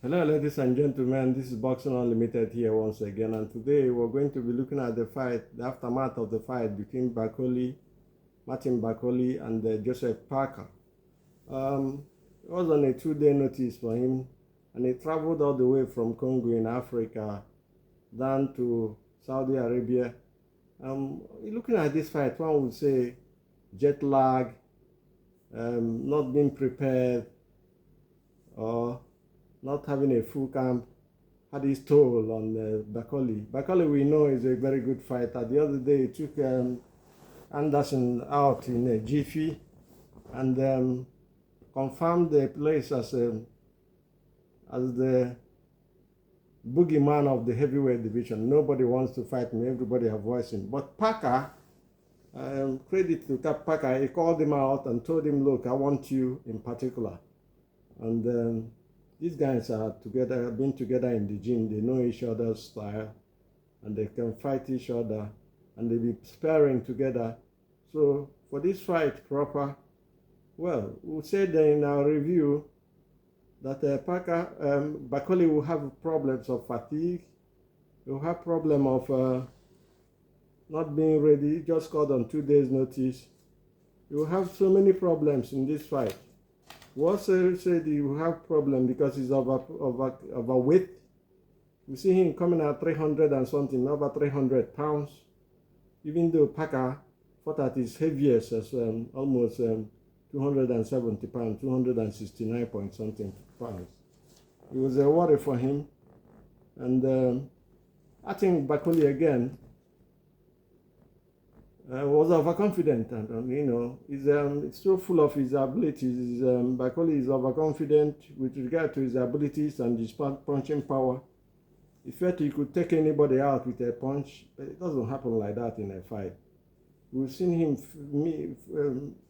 Hello, ladies and gentlemen. This is Boxing Unlimited here once again, and today we're going to be looking at the fight, the aftermath of the fight between Martin Bakole, and Joseph Parker. It was on a 2-day notice for him, and he traveled all the way from Congo in Africa down to Saudi Arabia. Looking at this fight, one would say jet lag, not being prepared, or not having a full camp had its toll on Bakole. Bakole, we know, is a very good fighter. The other day, he took Anderson out in a jiffy and confirmed the place as the boogeyman of the heavyweight division. Nobody wants to fight me. Everybody have voiced him. But Parker, credit to Parker, he called him out and told him, look, I want you in particular. And these guys are together, have been together in the gym. They know each other's style, and they can fight each other, and they be sparring together. So for this fight proper, well, we said in our review that Bakole will have problems of fatigue. He will have problem of not being ready, just called on 2 days notice. He will have so many problems in this fight. Walser said he will have problem because he's overweight. We see him coming at 300 and something, over 300 pounds. Even though Parker fought at his heaviest as almost 270 pounds, 269 point something pounds. It was a worry for him. And I think Bakole again was overconfident, and he's so full of his abilities. Bakole is overconfident with regard to his abilities and his punching power. He felt he could take anybody out with a punch, but it doesn't happen like that in a fight. We've seen him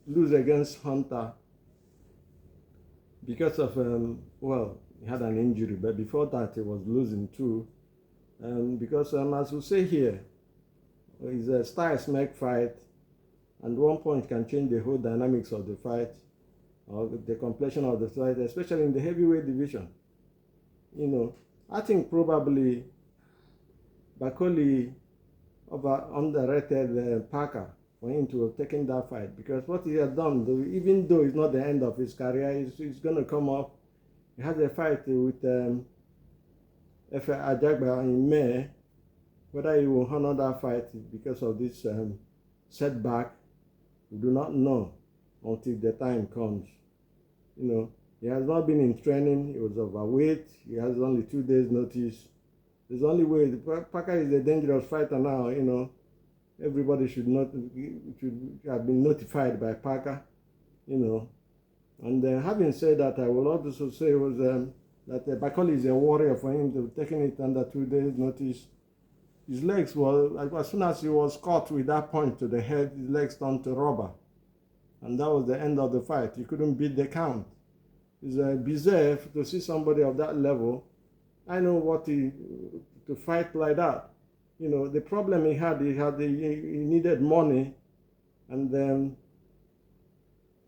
lose against Hunter because of, he had an injury, but before that he was losing too. Because as we say here, it's a style-smack fight, and one punch can change the whole dynamics of the fight or the completion of the fight, especially in the heavyweight division. I think probably Bakole underrated Parker for him to have taken that fight, because what he has done, even though it's not the end of his career, he's going to come up. He has a fight with Efe Ajagba in May. Whether he will honor that fight because of this setback, we do not know until the time comes. He has not been in training. He was overweight. He has only 2 days notice. There's only way. Parker is a dangerous fighter now. Everybody should have been notified by Parker. And having said that, I will also say that Bakole is a warrior for him to taking it under 2 days notice. His legs were, as soon as he was caught with that punch to the head, his legs turned to rubber. And that was the end of the fight. He couldn't beat the count. It's bizarre to see somebody of that level. I know to fight like that. The problem he needed money. And then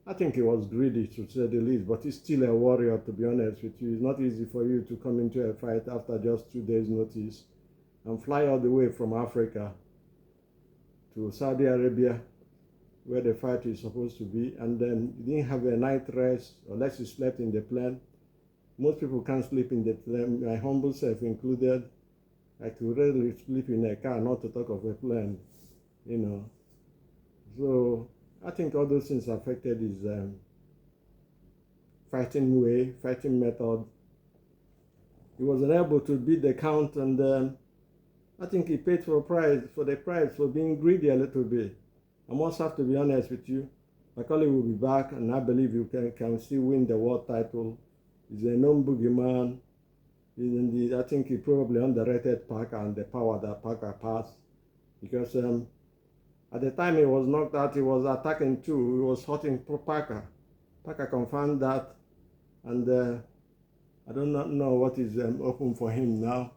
I think he was greedy, to say the least. But he's still a warrior, to be honest with you. It's not easy for you to come into a fight after just 2 days notice and fly all the way from Africa to Saudi Arabia, where the fight is supposed to be, and then you didn't have a night rest, unless you slept in the plane. Most people can't sleep in the plane, my humble self included. I could rarely sleep in a car, not to talk of a plane, So I think all those things affected his fighting way, fighting method. He was unable to beat the count, and I think he paid for the price for being greedy a little bit. I must have to be honest with you. Bakole will be back, and I believe you can still win the world title. He's a known boogeyman. I think he probably underrated Parker and the power that Parker passed. Because at the time he was knocked out, he was attacking too. He was hurting Parker. Parker confirmed that, and I do not know what is open for him now.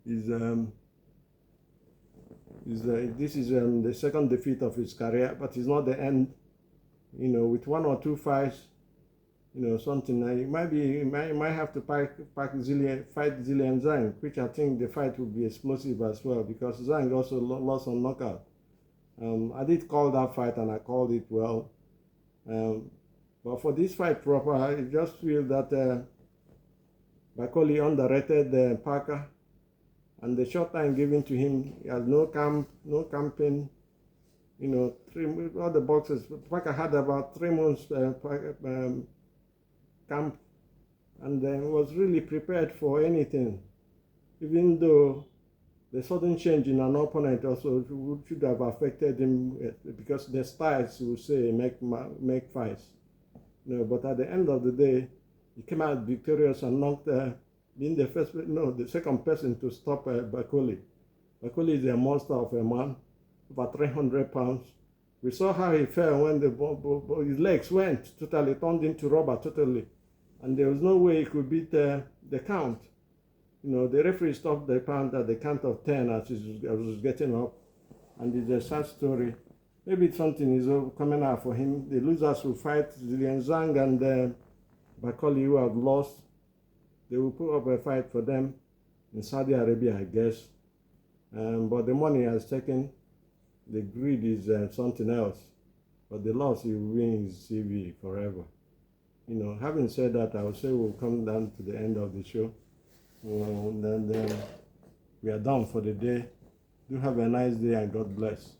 This is the second defeat of his career, but it's not the end. With 1 or 2 fights, something. You might have to fight Zillian Zhang, which I think the fight would be explosive as well, because Zhang also lost on knockout. I did call that fight, and I called it well. But for this fight proper, I just feel that Bakole underrated Parker, and the short time given to him, he has no camping. All the boxes. Parker had about 3 months camp, and was really prepared for anything, even though the sudden change in an opponent also should have affected him, because the styles, we say, make fights. But at the end of the day, he came out victorious and knocked, being the second person to stop Bakole. Bakole is a monster of a man, over 300 pounds. We saw how he fell when his legs turned into rubber totally, and there was no way he could beat the count. The referee stopped the count at the count of 10 as he was getting up, and it's a sad story. Maybe something is coming out for him. The losers will fight Zillian Zhang and Bakole, who have lost. They will put up a fight for them in Saudi Arabia, I guess. But the money has taken. The greed is something else. But the loss, he will win his CV forever. Having said that, I would say we'll come down to the end of the show. And then we are done for the day. Do have a nice day, and God bless.